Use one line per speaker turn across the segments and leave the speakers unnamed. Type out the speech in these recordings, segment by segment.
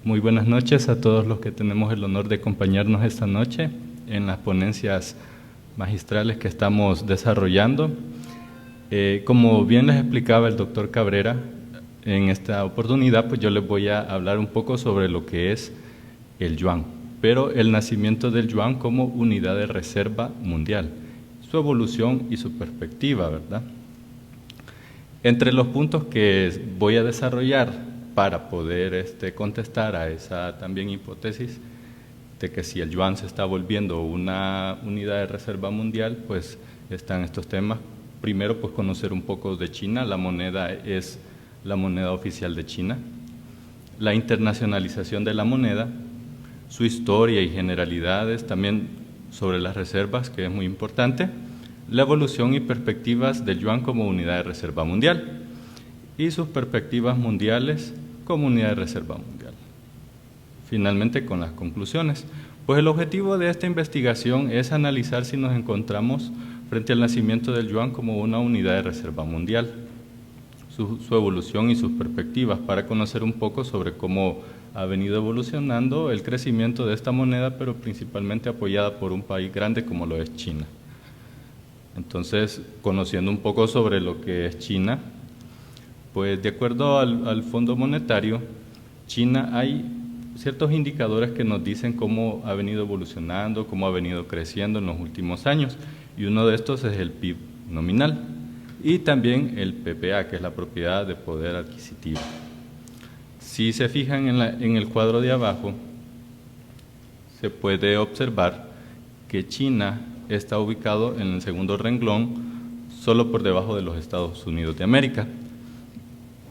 Muy buenas noches a todos los que tenemos el honor de acompañarnos esta noche en las ponencias magistrales que estamos desarrollando. Como bien les explicaba el doctor Cabrera, en esta oportunidad pues yo les voy a hablar un poco sobre lo que es el yuan, pero el nacimiento del yuan como unidad de reserva mundial, su evolución y su perspectiva, ¿verdad? Entre los puntos que voy a desarrollar para poder contestar a esa también hipótesis de que si el yuan se está volviendo una unidad de reserva mundial, pues están estos temas. Primero, pues conocer un poco de China. La moneda es la moneda oficial de China. La internacionalización de la moneda, su historia y generalidades, también sobre las reservas, que es muy importante. La evolución y perspectivas del yuan como unidad de reserva mundial y sus perspectivas mundiales como unidad de reserva mundial. Finalmente, con las conclusiones. Pues el objetivo de esta investigación es analizar si nos encontramos frente al nacimiento del yuan como una unidad de reserva mundial, su evolución y sus perspectivas, para conocer un poco sobre cómo ha venido evolucionando el crecimiento de esta moneda, pero principalmente apoyada por un país grande como lo es China. Entonces, conociendo un poco sobre lo que es China, pues de acuerdo al Fondo Monetario, China hay ciertos indicadores que nos dicen cómo ha venido evolucionando, cómo ha venido creciendo en los últimos años, y uno de estos es el PIB nominal y también el PPA, que es la propiedad de poder adquisitivo. Si se fijan en el cuadro de abajo, se puede observar que China está ubicado en el segundo renglón, solo por debajo de los Estados Unidos de América.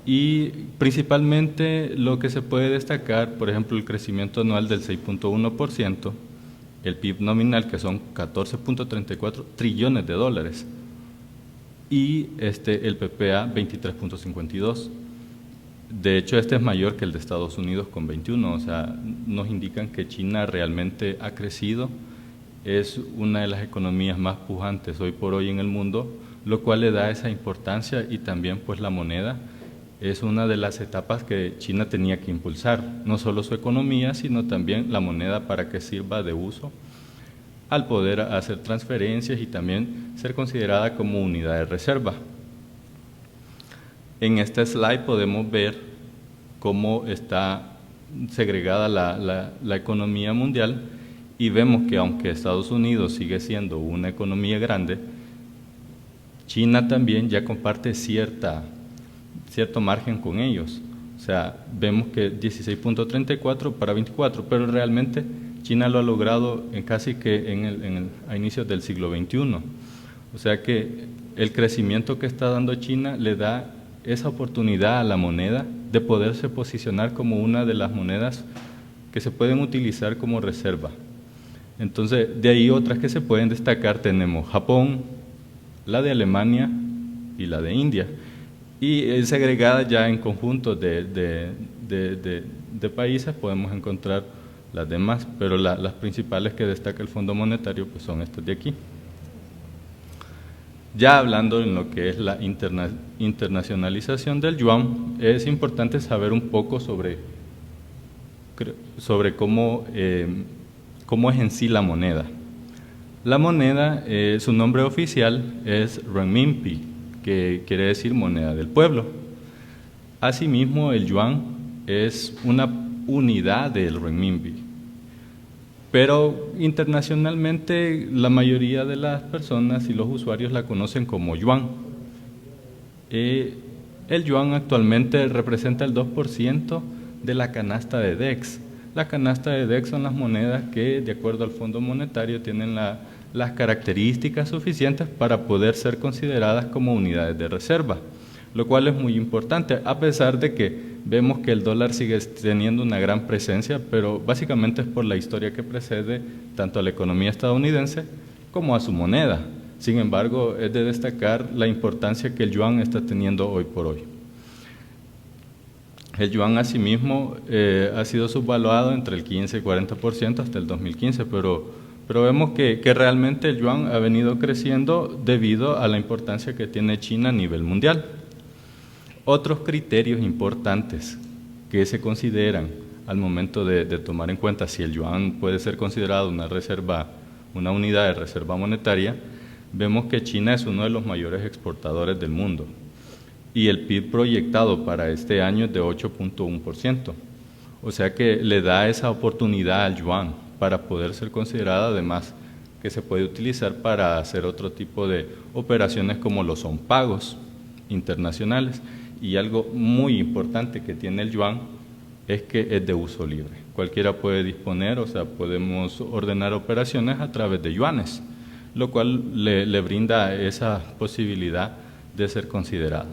Y principalmente lo que se puede destacar, por ejemplo, el crecimiento anual del 6.1%, el PIB nominal, que son 14.34 trillones de dólares, y el PPA 23.52. De hecho, este es mayor que el de Estados Unidos con 21, o sea, nos indican que China realmente ha crecido, es una de las economías más pujantes hoy por hoy en el mundo, lo cual le da esa importancia, y también pues la moneda es una de las etapas que China tenía que impulsar, no solo su economía, sino también la moneda para que sirva de uso al poder hacer transferencias y también ser considerada como unidad de reserva. En este slide podemos ver cómo está segregada la economía mundial, y vemos que aunque Estados Unidos sigue siendo una economía grande, China también ya comparte cierto margen con ellos. O sea, vemos que 16.34 para 24, pero realmente China lo ha logrado casi que a inicios del siglo XXI. O sea que el crecimiento que está dando China le da esa oportunidad a la moneda de poderse posicionar como una de las monedas que se pueden utilizar como reserva. Entonces, de ahí otras que se pueden destacar tenemos Japón, la de Alemania y la de India. Y segregadas ya en conjuntos de países podemos encontrar las demás, pero las principales que destaca el Fondo Monetario pues son estas de aquí. Ya hablando en lo que es la internacionalización del yuan, es importante saber un poco sobre cómo es en sí la moneda. La moneda, su nombre oficial es renminbi, que quiere decir moneda del pueblo. Asimismo, el yuan es una unidad del renminbi, pero internacionalmente la mayoría de las personas y los usuarios la conocen como yuan. El yuan actualmente representa el 2% de la canasta de DEX. La canasta de DEX son las monedas que, de acuerdo al Fondo Monetario, tienen las características suficientes para poder ser consideradas como unidades de reserva, lo cual es muy importante, a pesar de que vemos que el dólar sigue teniendo una gran presencia, pero básicamente es por la historia que precede tanto a la economía estadounidense como a su moneda. Sin embargo, es de destacar la importancia que el yuan está teniendo hoy por hoy. El yuan asimismo ha sido subvaluado entre el 15 y 40% hasta el 2015, pero vemos que realmente el yuan ha venido creciendo debido a la importancia que tiene China a nivel mundial. Otros criterios importantes que se consideran al momento de tomar en cuenta si el yuan puede ser considerado una reserva, una unidad de reserva monetaria, vemos que China es uno de los mayores exportadores del mundo y el PIB proyectado para este año es de 8.1%. O sea que le da esa oportunidad al yuan para poder ser considerada, además que se puede utilizar para hacer otro tipo de operaciones como lo son pagos internacionales. Y algo muy importante que tiene el yuan es que es de uso libre. Cualquiera puede disponer, o sea, podemos ordenar operaciones a través de yuanes, lo cual le brinda esa posibilidad de ser considerado.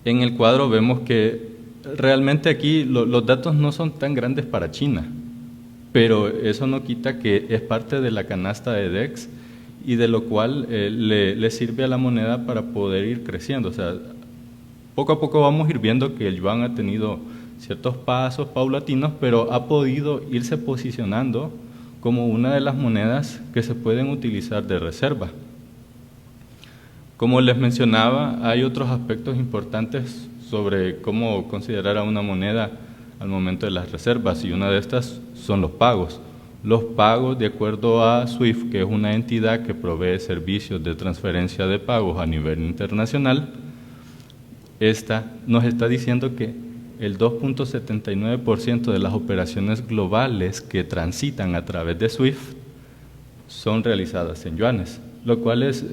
En el cuadro vemos que realmente aquí los datos no son tan grandes para China, pero eso no quita que es parte de la canasta de DEX y de lo cual le sirve a la moneda para poder ir creciendo. O sea, poco a poco vamos a ir viendo que el yuan ha tenido ciertos pasos paulatinos, pero ha podido irse posicionando como una de las monedas que se pueden utilizar de reserva. Como les mencionaba, hay otros aspectos importantes sobre cómo considerar a una moneda al momento de las reservas, y una de estas son los pagos. Los pagos, de acuerdo a SWIFT, que es una entidad que provee servicios de transferencia de pagos a nivel internacional, esta nos está diciendo que el 2.79% de las operaciones globales que transitan a través de SWIFT son realizadas en yuanes, lo cual es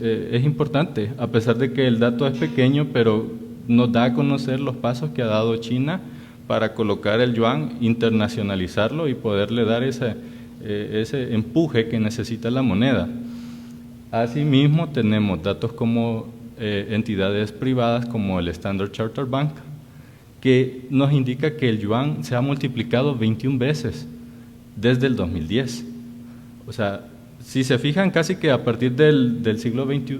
importante, a pesar de que el dato es pequeño, pero nos da a conocer los pasos que ha dado China para colocar el yuan, internacionalizarlo y poderle dar ese empuje que necesita la moneda. Asimismo, tenemos datos como entidades privadas como el Standard Chartered Bank, que nos indica que el yuan se ha multiplicado 21 veces desde el 2010. O sea, si se fijan, casi que a partir del siglo XXI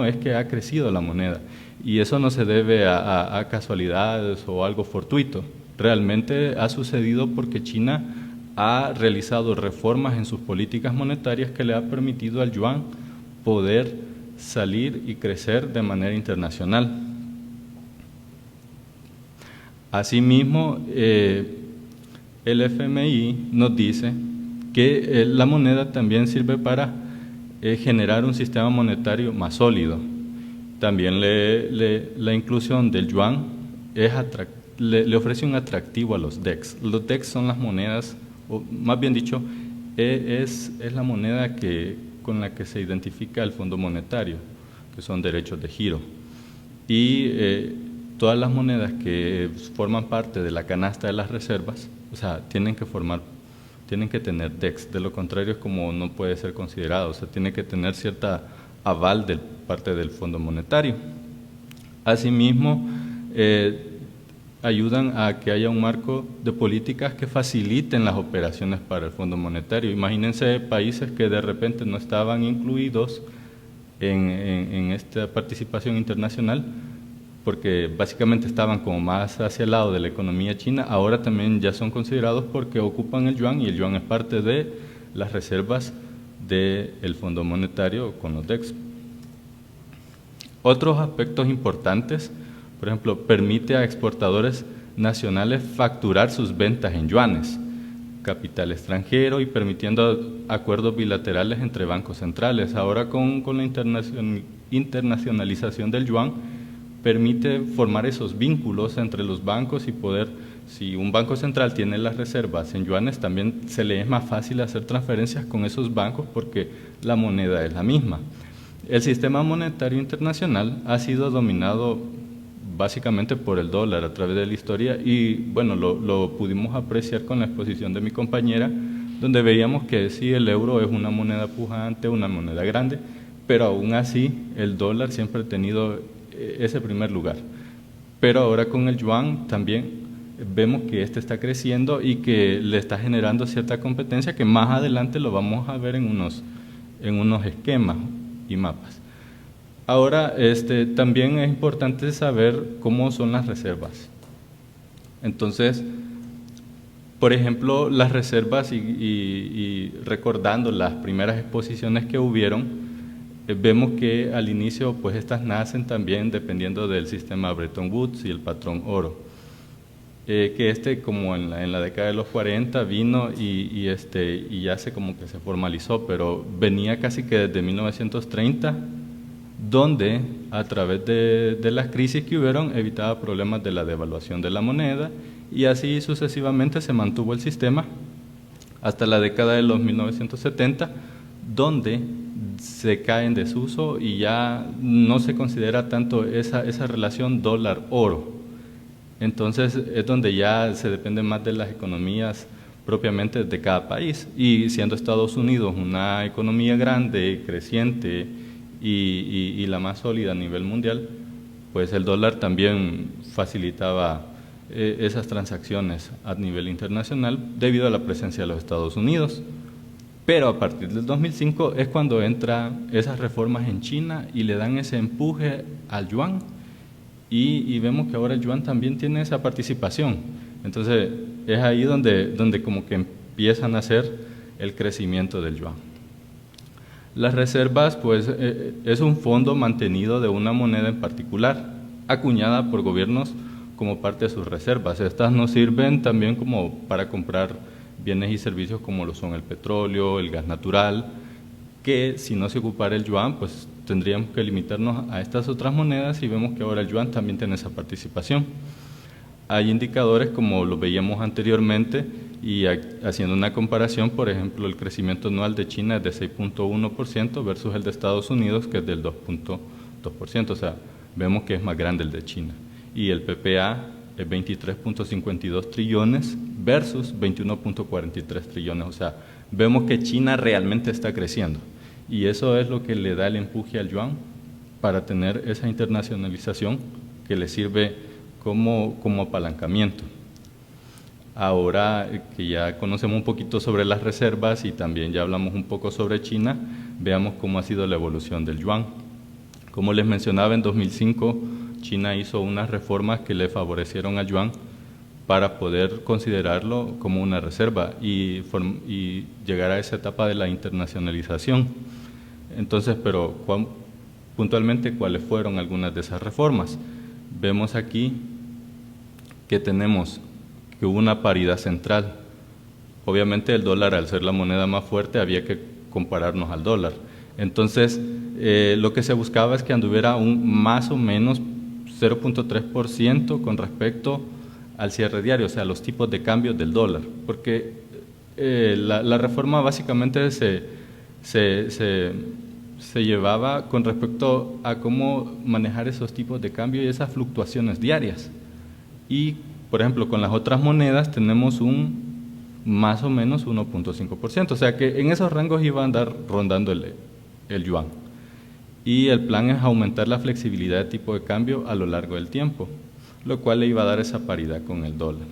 es que ha crecido la moneda, y eso no se debe a casualidades o algo fortuito. Realmente ha sucedido porque China ha realizado reformas en sus políticas monetarias que le ha permitido al yuan poder salir y crecer de manera internacional. Asimismo, el FMI nos dice que la moneda también sirve para generar un sistema monetario más sólido. También la inclusión del yuan le ofrece un atractivo a los DEX. Los DEX son las monedas, o más bien dicho, es la moneda con la que se identifica el Fondo Monetario, que son derechos de giro. Y todas las monedas que forman parte de la canasta de las reservas, o sea, tienen que tener DEX, de lo contrario es como no puede ser considerado, o sea, tiene que tener cierta aval de parte del Fondo Monetario. Asimismo, ayudan a que haya un marco de políticas que faciliten las operaciones para el Fondo Monetario. Imagínense países que de repente no estaban incluidos en esta participación internacional, porque básicamente estaban como más hacia el lado de la economía china, ahora también ya son considerados porque ocupan el yuan, y el yuan es parte de las reservas del Fondo Monetario con los DEX. Otros aspectos importantes, por ejemplo, permite a exportadores nacionales facturar sus ventas en yuanes, capital extranjero, y permitiendo acuerdos bilaterales entre bancos centrales. Ahora con la internacionalización del yuan, permite formar esos vínculos entre los bancos y poder, si un banco central tiene las reservas en yuanes, también se le es más fácil hacer transferencias con esos bancos porque la moneda es la misma. El sistema monetario internacional ha sido dominado básicamente por el dólar a través de la historia, y bueno, lo pudimos apreciar con la exposición de mi compañera, donde veíamos que sí, el euro es una moneda pujante, una moneda grande, pero aún así el dólar siempre ha tenido ese primer lugar. Pero ahora con el yuan también vemos que este está creciendo y que le está generando cierta competencia, que más adelante lo vamos a ver en unos esquemas y mapas. Ahora, también es importante saber cómo son las reservas. Entonces, por ejemplo, las reservas, y recordando las primeras exposiciones que hubieron, vemos que al inicio pues estas nacen también dependiendo del sistema Bretton Woods y el patrón oro. que como en la década de los 40 vino y ya como que se formalizó, pero venía casi que desde 1930, donde a través de las crisis que hubieron evitaba problemas de la devaluación de la moneda, y así sucesivamente se mantuvo el sistema hasta la década de los 1970, donde se cae en desuso y ya no se considera tanto esa relación dólar-oro. Entonces es donde ya se depende más de las economías propiamente de cada país, y siendo Estados Unidos una economía grande, creciente y la más sólida a nivel mundial, pues el dólar también facilitaba esas transacciones a nivel internacional debido a la presencia de los Estados Unidos. Pero a partir del 2005 es cuando entran esas reformas en China y le dan ese empuje al yuan, y vemos que ahora el yuan también tiene esa participación. Entonces es ahí donde como que empiezan a hacer el crecimiento del yuan. Las reservas, pues, es un fondo mantenido de una moneda en particular, acuñada por gobiernos como parte de sus reservas. Estas nos sirven también como para comprar bienes y servicios como lo son el petróleo, el gas natural, que si no se ocupara el yuan, pues tendríamos que limitarnos a estas otras monedas, y vemos que ahora el yuan también tiene esa participación. Hay indicadores como lo veíamos anteriormente, y haciendo una comparación, por ejemplo, el crecimiento anual de China es de 6.1% versus el de Estados Unidos, que es del 2.2%, o sea, vemos que es más grande el de China. Y el PPA es 23.52 trillones versus 21.43 trillones, o sea, vemos que China realmente está creciendo, y eso es lo que le da el empuje al yuan para tener esa internacionalización que le sirve como apalancamiento. Ahora que ya conocemos un poquito sobre las reservas y también ya hablamos un poco sobre China, veamos cómo ha sido la evolución del yuan. Como les mencionaba, en 2005 China hizo unas reformas que le favorecieron al yuan para poder considerarlo como una reserva y llegar a esa etapa de la internacionalización. Entonces, pero puntualmente, ¿cuáles fueron algunas de esas reformas? Vemos aquí que tenemos que hubo una paridad central. Obviamente el dólar, al ser la moneda más fuerte, había que compararnos al dólar. Entonces, lo que se buscaba es que anduviera más o menos 0.3% con respecto al cierre diario, o sea, los tipos de cambio del dólar, porque la reforma básicamente se llevaba con respecto a cómo manejar esos tipos de cambio y esas fluctuaciones diarias. Y, por ejemplo, con las otras monedas tenemos más o menos 1.5%, o sea que en esos rangos iba a andar rondando el yuan. Y el plan es aumentar la flexibilidad de tipo de cambio a lo largo del tiempo, lo cual le iba a dar esa paridad con el dólar.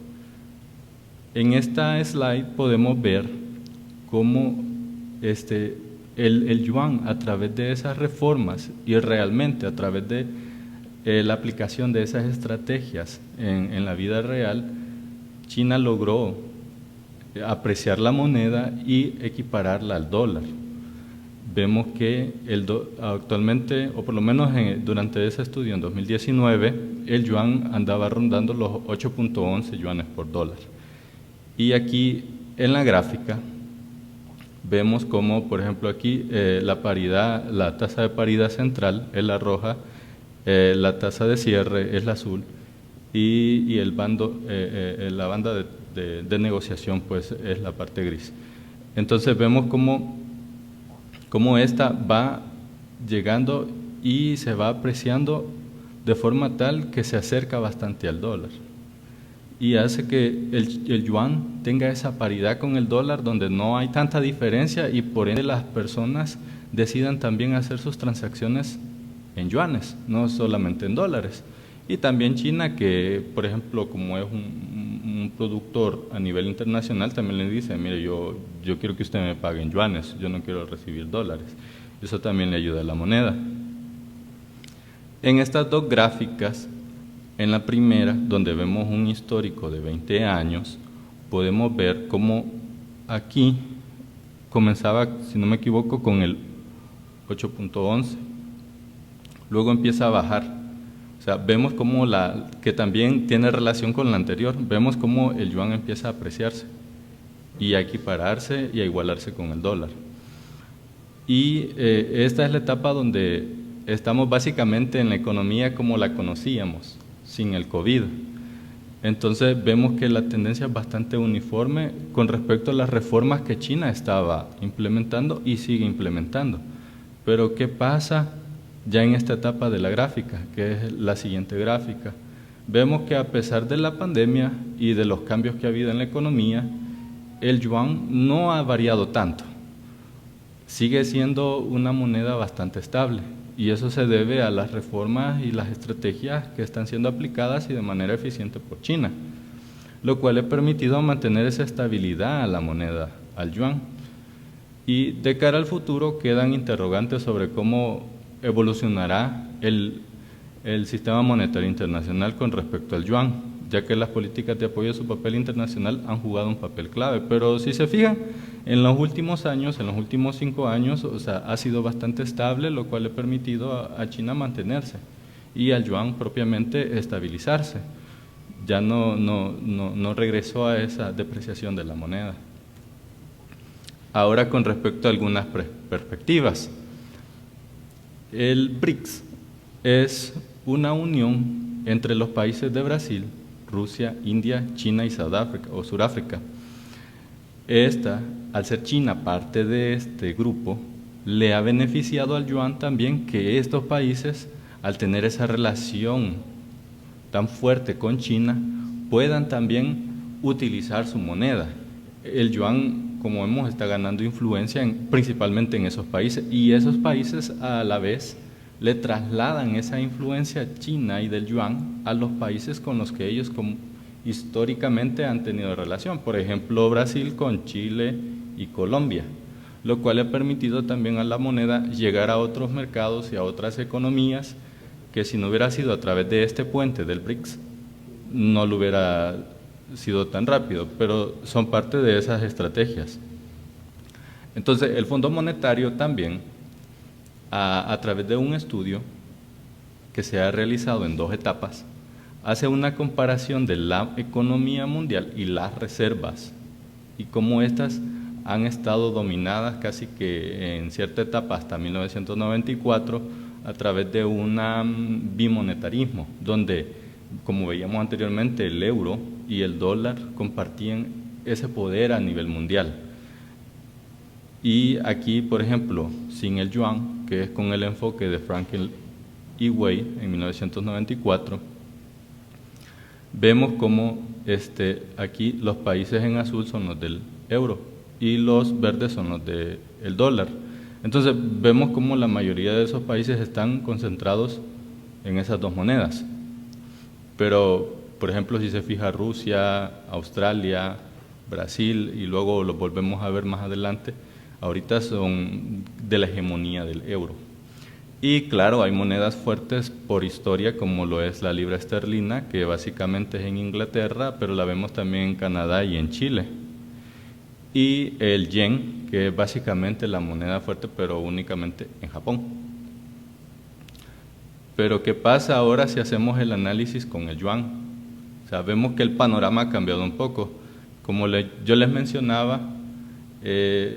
En esta slide podemos ver cómo el yuan, a través de esas reformas y realmente a través de la aplicación de esas estrategias en la vida real, China logró apreciar la moneda y equipararla al dólar. Vemos que actualmente, o por lo menos durante ese estudio en 2019, el yuan andaba rondando los 8.11 yuanes por dólar. Y aquí en la gráfica vemos como, por ejemplo, aquí la tasa de paridad central es la roja, la tasa de cierre es la azul, y la banda de negociación pues es la parte gris. Entonces vemos cómo esta va llegando y se va apreciando de forma tal que se acerca bastante al dólar, y hace que el yuan tenga esa paridad con el dólar, donde no hay tanta diferencia, y por ende las personas decidan también hacer sus transacciones en yuanes, no solamente en dólares. Y también China, que por ejemplo, como es un productor a nivel internacional, también le dice, mire, yo quiero que usted me pague en yuanes, yo no quiero recibir dólares. Eso también le ayuda a la moneda. En estas dos gráficas, en la primera, donde vemos un histórico de 20 años, podemos ver cómo aquí comenzaba, si no me equivoco, con el 8.11. Luego empieza a bajar. O O sea, vemos como que también tiene relación con la anterior, vemos cómo el yuan empieza a apreciarse y a equipararse y a igualarse con el dólar. Y esta es la etapa donde estamos básicamente en la economía como la conocíamos, sin el COVID. Entonces vemos que la tendencia es bastante uniforme con respecto a las reformas que China estaba implementando y sigue implementando. Pero ¿qué pasa ya en esta etapa de la gráfica, que es la siguiente gráfica? Vemos que a pesar de la pandemia y de los cambios que ha habido en la economía, el yuan no ha variado tanto. Sigue siendo una moneda bastante estable y eso se debe a las reformas y las estrategias que están siendo aplicadas y de manera eficiente por China, lo cual ha permitido mantener esa estabilidad a la moneda, al yuan. Y de cara al futuro quedan interrogantes sobre cómo evolucionará el sistema monetario internacional con respecto al yuan, ya que las políticas de apoyo a su papel internacional han jugado un papel clave. Pero si se fijan, en los últimos años, en los últimos 5 años, o sea, ha sido bastante estable, lo cual le ha permitido a China mantenerse y al yuan propiamente estabilizarse. Ya no regresó a esa depreciación de la moneda. Ahora con respecto a algunas perspectivas. El BRICS es una unión entre los países de Brasil, Rusia, India, China y Sudáfrica. Esta, al ser China parte de este grupo, le ha beneficiado al yuan también que estos países, al tener esa relación tan fuerte con China, puedan también utilizar su moneda. El yuan, como vemos, está ganando influencia principalmente en esos países, y esos países a la vez le trasladan esa influencia china y del yuan a los países con los que ellos históricamente han tenido relación, por ejemplo Brasil con Chile y Colombia, lo cual ha permitido también a la moneda llegar a otros mercados y a otras economías que si no hubiera sido a través de este puente del BRICS no lo hubiera sido tan rápido, pero son parte de esas estrategias. Entonces el Fondo Monetario también, a través de un estudio que se ha realizado en 2 etapas, hace una comparación de la economía mundial y las reservas y cómo estas han estado dominadas casi que en cierta etapa hasta 1994 a través de un bimonetarismo, donde, como veíamos anteriormente, el euro y el dólar compartían ese poder a nivel mundial. Y aquí, por ejemplo, sin el yuan, que es con el enfoque de Franklin y Wei en 1994, vemos cómo aquí los países en azul son los del euro y los verdes son los del dólar. Entonces vemos cómo la mayoría de esos países están concentrados en esas 2 monedas. Pero, por ejemplo, si se fija Rusia, Australia, Brasil, y luego los volvemos a ver más adelante, ahorita son de la hegemonía del euro. Y claro, hay monedas fuertes por historia, como lo es la libra esterlina, que básicamente es en Inglaterra, pero la vemos también en Canadá y en Chile. Y el yen, que es básicamente la moneda fuerte, pero únicamente en Japón. Pero ¿qué pasa ahora si hacemos el análisis con el yuan? O sea, vemos que el panorama ha cambiado un poco. Como yo les mencionaba,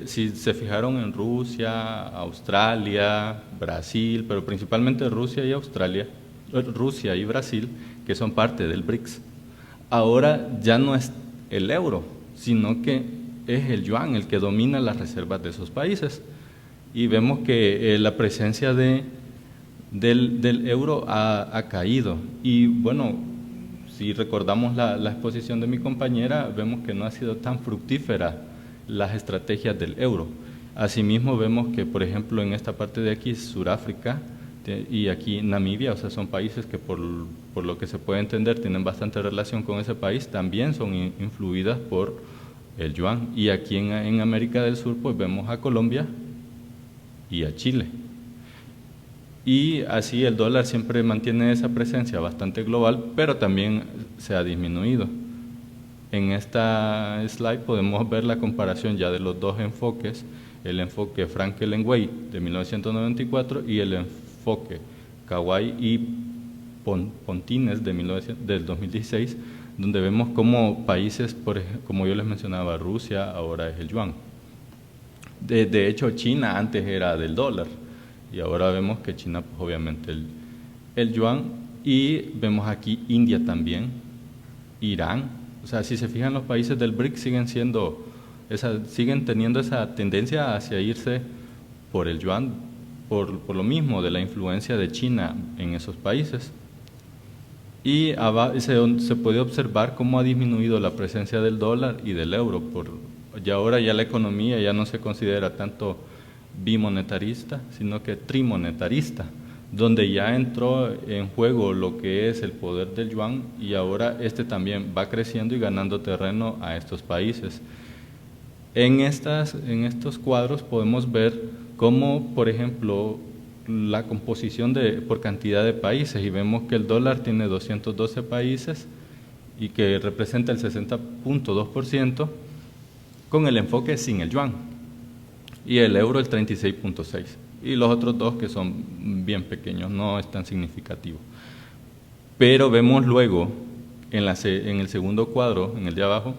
si se fijaron en Rusia, Australia, Brasil, pero principalmente Rusia y Brasil, que son parte del BRICS, ahora ya no es el euro, sino que es el yuan el que domina las reservas de esos países. Y vemos que la presencia del euro ha caído. Y bueno, si recordamos la exposición de mi compañera, vemos que no ha sido tan fructífera las estrategias del euro. Asimismo vemos que, por ejemplo, en esta parte de aquí, Sudáfrica y aquí Namibia, o sea, son países que por lo que se puede entender tienen bastante relación con ese país, también son influidas por el yuan. Y aquí en América del Sur pues vemos a Colombia y a Chile. Y así el dólar siempre mantiene esa presencia bastante global, pero también se ha disminuido. En esta slide podemos ver la comparación ya de los 2 enfoques, el enfoque Franklin Wei de 1994 y el enfoque Kawai y Pontines del 2016, donde vemos cómo países, como yo les mencionaba, Rusia, ahora es el yuan. De hecho, China antes era del dólar, y ahora vemos que China, pues, obviamente, el yuan, y vemos aquí India también, Irán. O sea, si se fijan, los países del BRIC siguen teniendo esa tendencia hacia irse por el yuan, por lo mismo de la influencia de China en esos países. Y se puede observar cómo ha disminuido la presencia del dólar y del euro. Y ahora ya la economía ya no se considera tanto bimonetarista, sino que trimonetarista, donde ya entró en juego lo que es el poder del yuan, y ahora también va creciendo y ganando terreno a estos países. En estos cuadros podemos ver cómo, por ejemplo, la composición por cantidad de países, y vemos que el dólar tiene 212 países y que representa el 60.2%, con el enfoque sin el yuan, y el euro el 36.6%, y los otros dos que son bien pequeños, no es tan significativo. Pero vemos luego, en el segundo cuadro, en el de abajo,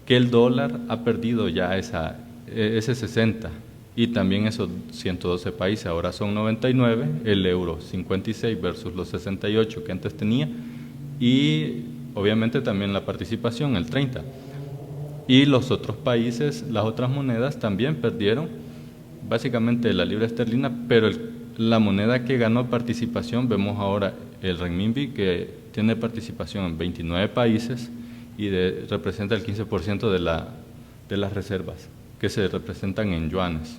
que el dólar ha perdido ya ese 60%, y también esos 112 países, ahora son 99, el euro 56 versus los 68 que antes tenía, y obviamente también la participación, el 30%. Y los otros países, las otras monedas también perdieron, básicamente la libra esterlina, pero la moneda que ganó participación, vemos ahora el renminbi, que tiene participación en 29 países y representa el 15% de las reservas, que se representan en yuanes.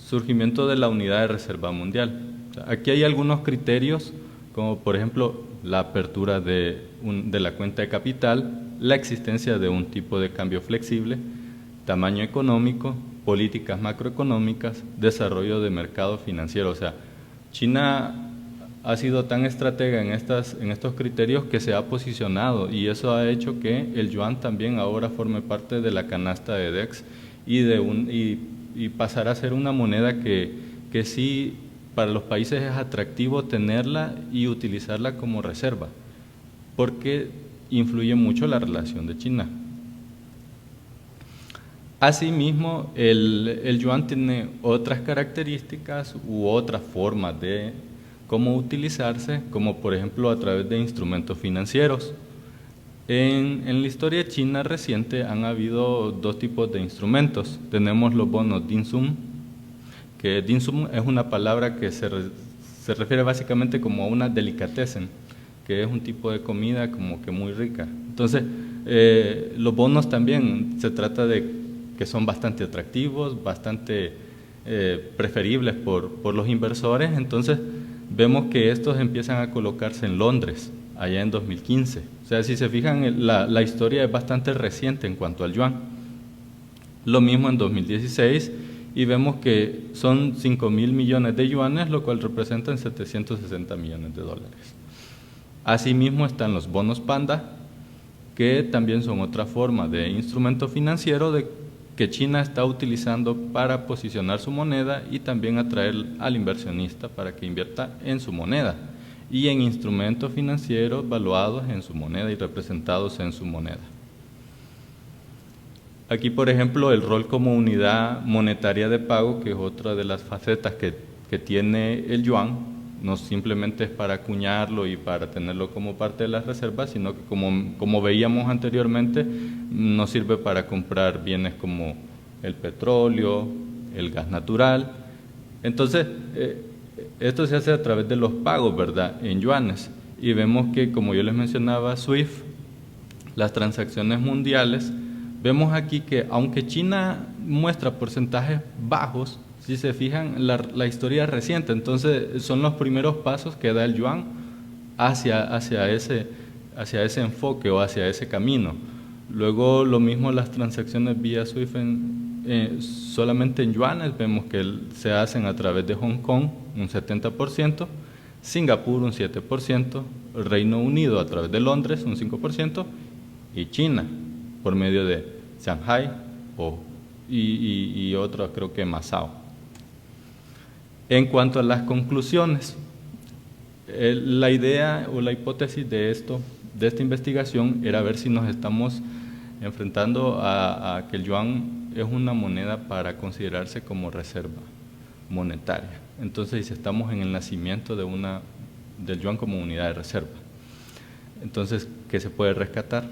Surgimiento de la unidad de reserva mundial. Aquí hay algunos criterios, como por ejemplo la apertura de la cuenta de capital, la existencia de un tipo de cambio flexible, tamaño económico, políticas macroeconómicas, desarrollo de mercado financiero. O sea, China ha sido tan estratega en estos criterios que se ha posicionado, y eso ha hecho que el yuan también ahora forme parte de la canasta de DEX y pasará a ser una moneda que sí para los países es atractivo tenerla y utilizarla como reserva, porque influye mucho la relación de China. Asimismo, el yuan tiene otras características u otras formas de cómo utilizarse, como por ejemplo a través de instrumentos financieros. En la historia china reciente han habido dos tipos de instrumentos. Tenemos los bonos dim sum, que dim sum es una palabra que se refiere básicamente como a una delicatessen, que es un tipo de comida como que muy rica. Entonces, los bonos también se trata de que son bastante atractivos, bastante preferibles por los inversores. Entonces, vemos que estos empiezan a colocarse en Londres, allá en 2015. O sea, si se fijan, la historia es bastante reciente en cuanto al yuan. Lo mismo en 2016, y vemos que son 5.000 millones de yuanes, lo cual representan 760 millones de dólares. Asimismo están los bonos panda, que también son otra forma de instrumento financiero que China está utilizando para posicionar su moneda y también atraer al inversionista para que invierta en su moneda y en instrumentos financieros valuados en su moneda y representados en su moneda. Aquí, por ejemplo, el rol como unidad monetaria de pago, que es otra de las facetas que tiene el yuan. No simplemente es para acuñarlo y para tenerlo como parte de las reservas, sino que como veíamos anteriormente, nos sirve para comprar bienes como el petróleo, el gas natural. Entonces, esto se hace a través de los pagos, ¿verdad?, en yuanes. Y vemos que, como yo les mencionaba, SWIFT, las transacciones mundiales, vemos aquí que aunque China muestra porcentajes bajos, si se fijan, la historia reciente, entonces son los primeros pasos que da el yuan hacia ese enfoque o hacia ese camino. Luego lo mismo las transacciones vía SWIFT solamente en yuanes, vemos que se hacen a través de Hong Kong un 70%, Singapur un 7%, el Reino Unido a través de Londres un 5% y China por medio de Shanghai y otro creo que Macao. En cuanto a las conclusiones, La idea o la hipótesis de esta investigación era ver si nos estamos enfrentando a que el yuan es una moneda para considerarse como reserva monetaria. Entonces, si estamos en el nacimiento del yuan como unidad de reserva, entonces, ¿qué se puede rescatar?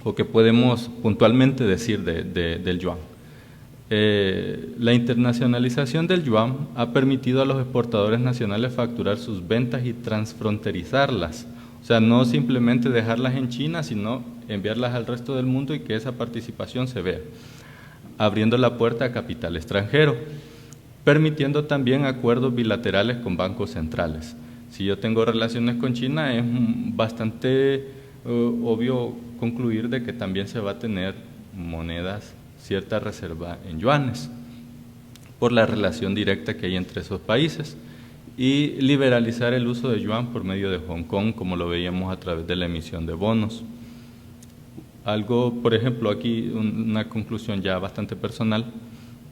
¿O qué podemos puntualmente decir del yuan? La internacionalización del yuan ha permitido a los exportadores nacionales facturar sus ventas y transfronterizarlas. O sea, no simplemente dejarlas en China, sino enviarlas al resto del mundo y que esa participación se vea, abriendo la puerta a capital extranjero, permitiendo también acuerdos bilaterales con bancos centrales. Si yo tengo relaciones con China, es bastante obvio concluir de que también se va a tener monedas, cierta reserva en yuanes, por la relación directa que hay entre esos países, y liberalizar el uso de yuan por medio de Hong Kong, como lo veíamos a través de la emisión de bonos. Algo, por ejemplo, aquí una conclusión ya bastante personal: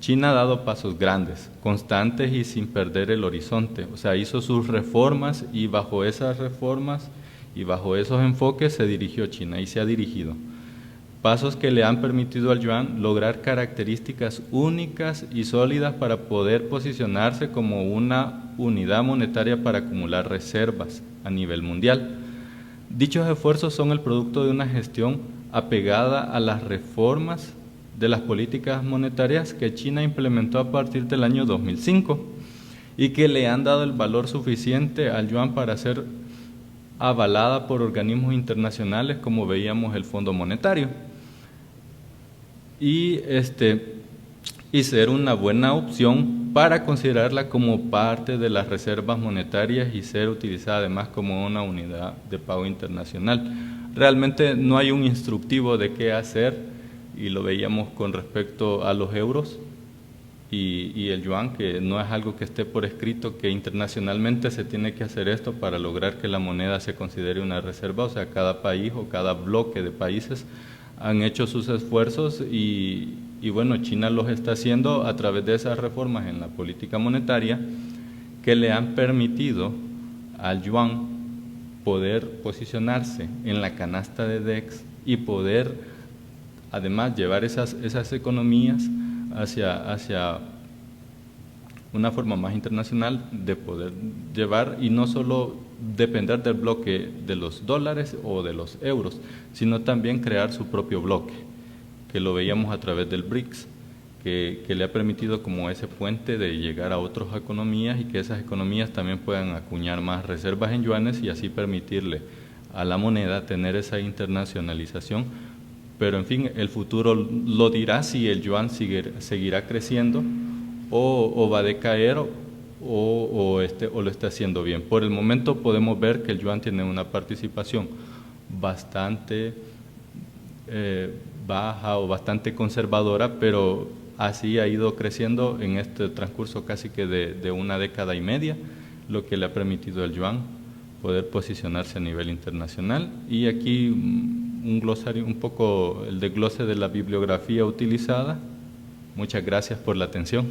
China ha dado pasos grandes, constantes y sin perder el horizonte. O sea, hizo sus reformas y bajo esas reformas y bajo esos enfoques se dirigió China y se ha dirigido. Pasos que le han permitido al yuan lograr características únicas y sólidas para poder posicionarse como una unidad monetaria para acumular reservas a nivel mundial. Dichos esfuerzos son el producto de una gestión apegada a las reformas de las políticas monetarias que China implementó a partir del año 2005 y que le han dado el valor suficiente al yuan para ser avalada por organismos internacionales como veíamos el Fondo Monetario y ser una buena opción para considerarla como parte de las reservas monetarias y ser utilizada además como una unidad de pago internacional. Realmente no hay un instructivo de qué hacer, y lo veíamos con respecto a los euros y el yuan, que no es algo que esté por escrito, que internacionalmente se tiene que hacer esto para lograr que la moneda se considere una reserva. O sea, cada país o cada bloque de países han hecho sus esfuerzos y bueno, China los está haciendo a través de esas reformas en la política monetaria que le han permitido al yuan poder posicionarse en la canasta de DEX y poder además llevar esas economías hacia una forma más internacional de poder llevar y no solo depender del bloque de los dólares o de los euros, sino también crear su propio bloque, que lo veíamos a través del BRICS, que le ha permitido como ese puente de llegar a otras economías y que esas economías también puedan acuñar más reservas en yuanes y así permitirle a la moneda tener esa internacionalización. Pero en fin, el futuro lo dirá si el yuan seguirá creciendo o va a decaer o lo está haciendo bien. Por el momento podemos ver que el yuan tiene una participación bastante baja o bastante conservadora, pero así ha ido creciendo en este transcurso casi que de una década y media, lo que le ha permitido al yuan poder posicionarse a nivel internacional. Y aquí un glosario, un poco el desglose de la bibliografía utilizada. Muchas gracias por la atención.